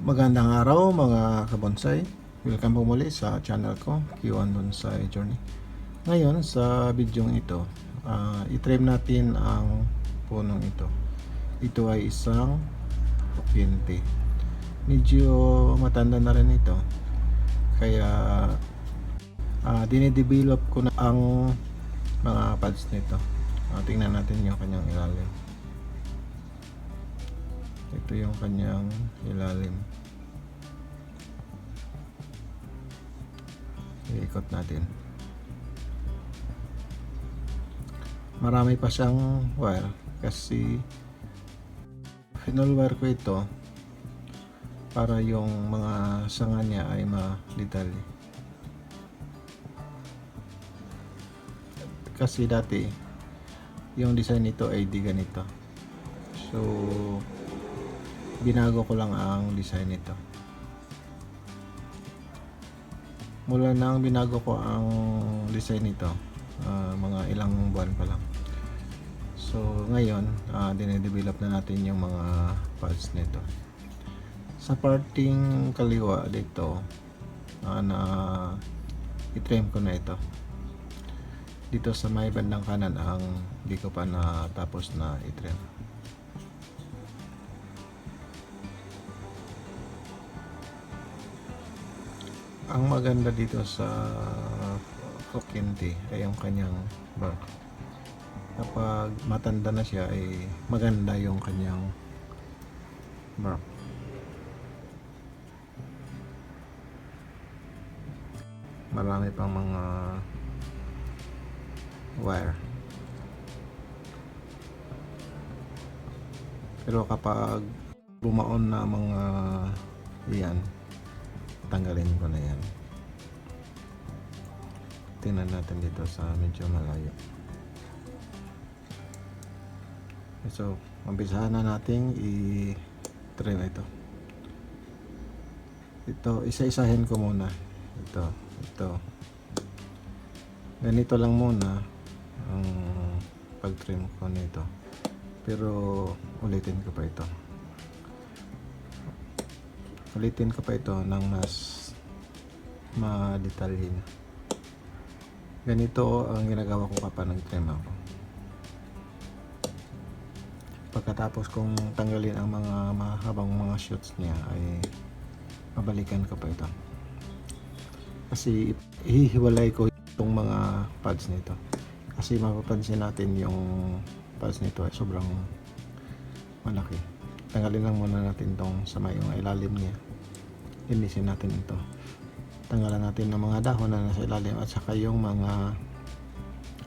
Magandang araw mga kabonsai. Welcome po muli sa channel ko, Q1 Bonsai Journey. Ngayon sa video ito, i-trim natin ang punong ito. Ito ay isang pukyente. Medyo matanda na rin ito. Kaya dinidevelop ko na ang mga pads nito. Tingnan natin yung kanyang ilalim. Ito yung kanyang ilalim. Iikot natin. Marami pa siyang wire kasi final-wire ko ito para yung mga sanga niya ay ma-detalye. Kasi dati yung design nito ay di ganito. So binago ko lang ang design nito. Mula nang binago ko ang design nito, mga ilang buwan pa lang. So ngayon, dinedevelop na natin yung mga pads nito. Sa parting kaliwa dito, na i-trim ko na ito. Dito sa may bandang kanan ang di ko pa natapos na i-trim. Ang maganda dito sa pukyente ay yung kanyang bark. Kapag matanda na siya ay maganda yung kanyang bark. Marami pang mga wire. Pero kapag bumaon na mga iyan, tanggalin ko na yan. Tingnan natin dito sa medyo malayo. So, umpisahan na nating i-trim ito. Ito, isa-isahin ko muna. Ito. Ganito lang muna ang pag-trim ko nito. Pero ulitin ko pa ito. Ng mas ma-detalye na. Ganito ang ginagawa ko kapag nag-trim ako. Pagkatapos kong tanggalin ang mga mahabang mga shoots niya ay babalikan ko pa ito. Kasi ihiwalay ko itong mga pads nito. Kasi mapapansin natin yung pads nito ay sobrang malaki. Tanggalin lang muna natin itong sa may ilalim niya. Linisin natin ito. Tanggalan natin ng mga dahon na nasa ilalim at saka yung mga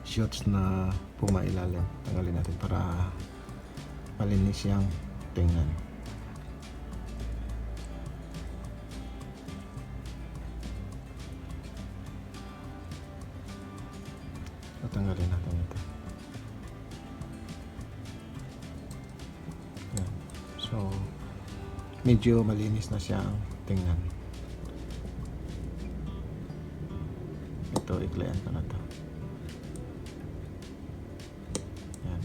shoots na pumailalim. Tanggalin natin para malinis siyang tingnan. Tanggalin natin ito. Yan. So medyo malinis na siyang tingnan. Ito, iklian ko na ito. Yan.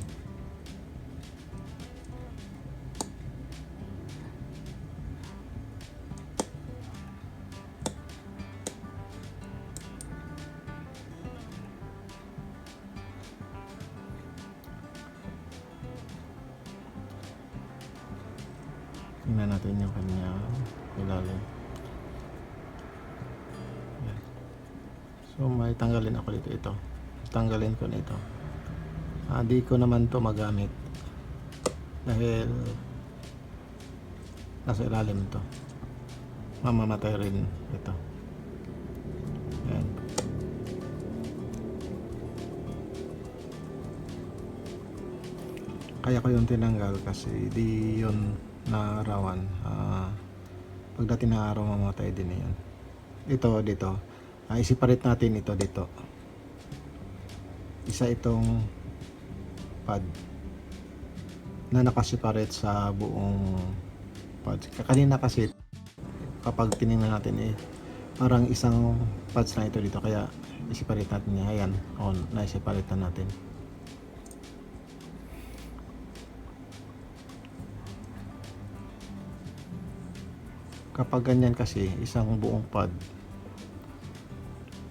Tingnan natin yung kanyang ilalim. Yan. So may tanggalin ako dito. Ito tanggalin ko na ito. Di ko naman to magamit dahil nasa ilalim to. Mamamatay rin ito. Yan. Kaya ko yung tinanggal kasi di yun naarawan. Pagdating ng araw mamatay din yan. Ito dito. I-separate natin ito dito. Isa itong pad na nakaseparate sa buong pad. Kanina kasi kapag tinignan natin parang isang pads na ito dito, kaya i-separate natin niya. Ayan, na-separate na natin. Kapag ganyan kasi, isang buong pad,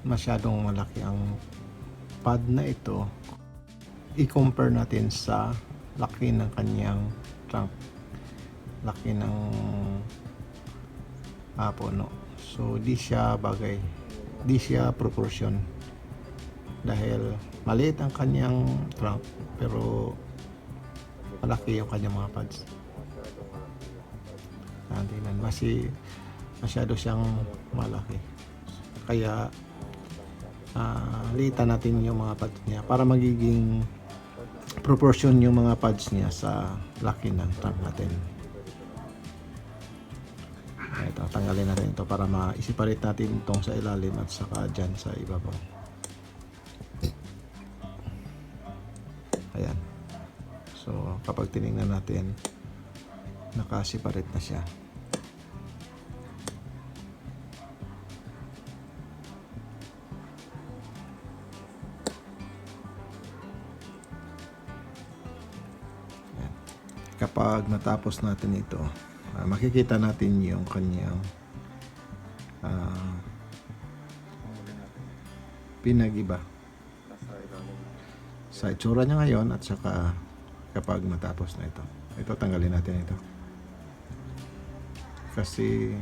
masyadong malaki ang pad na ito. I-compare natin sa laki ng kanyang trunk, laki ng puno. So di siya bagay, di siya proportion, dahil maliit ang kanyang trunk pero malaki yung kanyang mga pads. Tingnan, masyado siyang malaki, kaya liitan natin yung mga pads niya para magiging proportion yung mga pads niya sa laki ng trunk natin. Ito, tanggalin natin ito para ma-separate natin itong sa ilalim at saka dyan sa ibabaw. Ayan. So kapag tinignan natin, naka-separate na siya. Ayan. Kapag natapos natin ito, makikita natin yung kanyang pinag-iba sa itsura niya ngayon at saka kapag matapos na ito. Ito, tanggalin natin ito kasi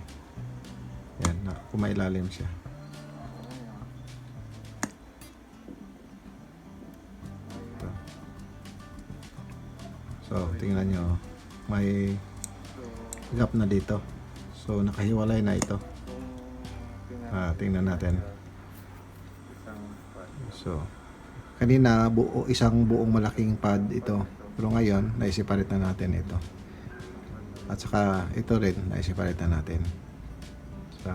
yan, kumailalim siya. Ito. So tingnan nyo, may gap na dito, so nakahiwalay na ito. Tingnan natin. So kanina isang buong malaking pad ito, pero ngayon na-separate na natin ito, at saka ito rin na-separate na natin sa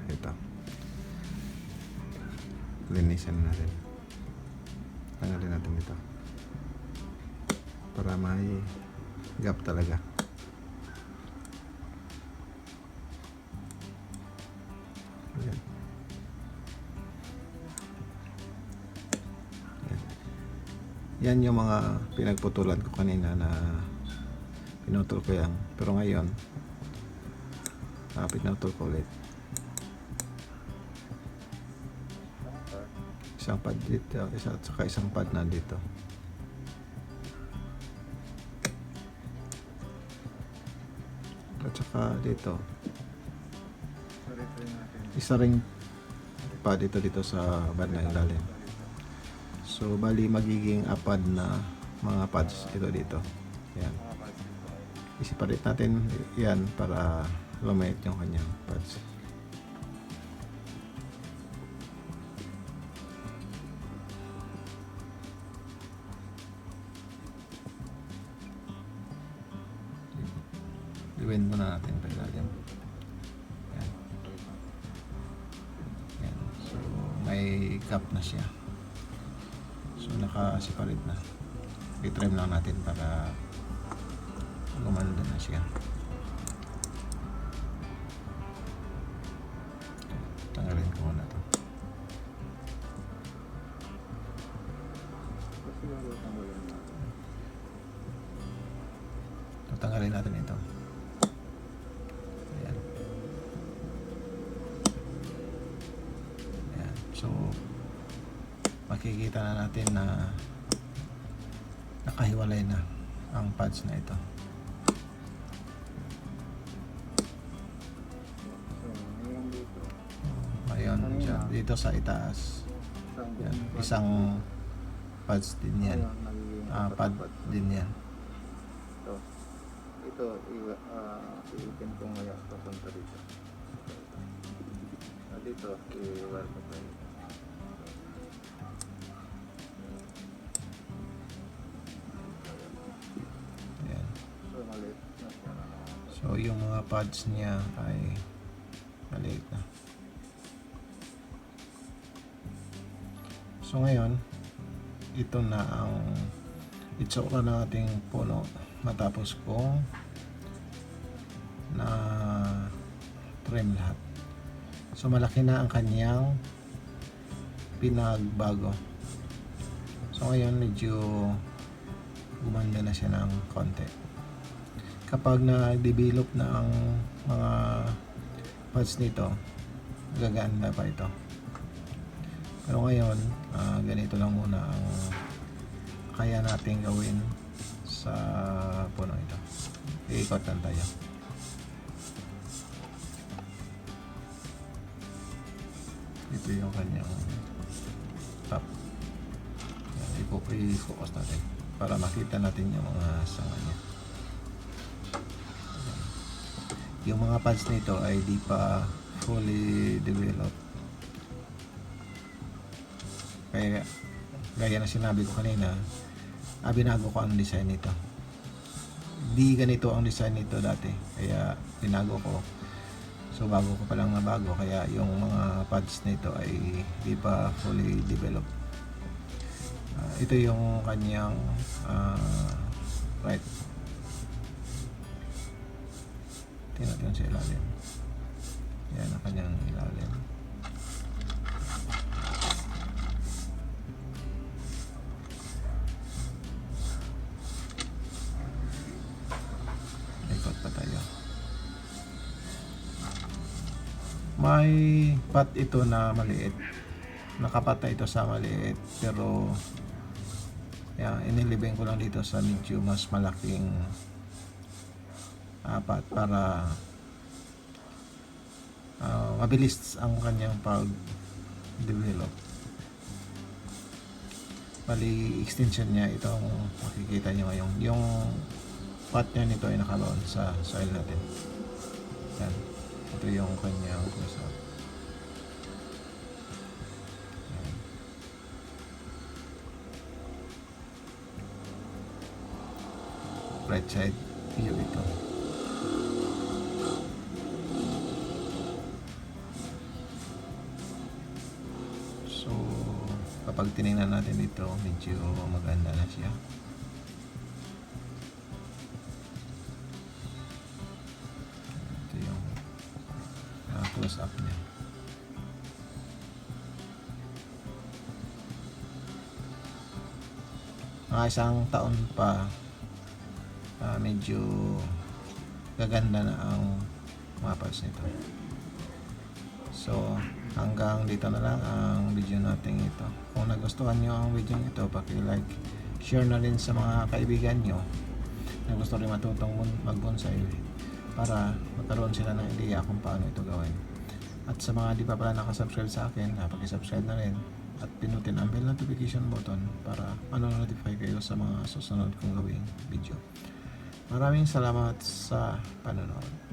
ito. Linisan natin, tanggalin natin ito para may gap talaga. Ayan. Yan yung mga pinagputulan ko kanina na pinutol ko yan, pero ngayon pinutol ko ulit. Isang pad dito, at saka isang pad na dito. At saka dito isa ring pad dito sa bandang ilalim. So bali magiging apad na mga pads ito dito. Yan. I-separate natin yan para lumait yung kanyang pads. Iwin muna natin pa ilalim. Yan. Yan. So may gap na siya. So naka-separate na. I-trim lang natin para gumanda na siya. Tanggalin ko muna to. Tanggalin natin ito. Ayan. Ayan. So makikita na natin na nakahiwalay na ang pads na ito. Ngayon dito sa itaas, yan, isang pads din yan, pad din yan. Ito iitin ko ngayon papunta dito. Dito i-wire ko tayo. Yan. So maliit na siya. So yung mga pads niya ay maliit na. So ngayon, ito na ang itsura ng ating puno matapos kong na trim lahat. So malaki na ang kanyang pinagbago. So ngayon medyo gumanda na siya ng konti. Kapag na-develop na ang mga pads nito, gaganda pa ito. Pero ngayon, ganito lang muna ang kaya nating gawin sa puno ito. Iikot lang tayo. Ito yung kanyang top. Yan, i-focus natin para makita natin yung mga sanga niya. Yan. Yung mga pads nito ay di pa fully developed. Kaya gaya na sinabi ko kanina, binago ko ang design nito. Di ganito ang design nito dati, kaya binago ko. So bago ko pa lang nabago, kaya yung mga pads nito ay di pa fully developed. Ito yung kanyang right. Tingnan natin sa ilalim. Yan ang kanyang ilalim. Ikot pa tayo. May pot ito na maliit. Nakapatay ito sa maliit, pero yan, inilibing ko lang dito sa medyo mas malaking pot para mabilis ang kanyang pag-develop. Bali, extension niya itong makikita nyo ngayon. Yung pot niya nito ay nakaroon sa soil natin. Yan. Ito yung kanyang close-up. Yan. Right side view ito. So, kapag tinignan natin ito, medyo maganda na siya. Ito yung close up niya. Mga isang taon pa, medyo gaganda na ang mga pads nito. So, hanggang dito na lang ang video natin ito. Kung nagustuhan nyo ang video ito, paki-like, share na rin sa mga kaibigan nyo na gusto rin matutong mag-bonsai para magkaroon sila ng idea kung paano ito gawin. At sa mga di pa pala nakasubscribe sa akin, paki-subscribe na rin at pinutin ang bell notification button para ano-notify kayo sa mga susunod kong gawing video. Maraming salamat sa panonood.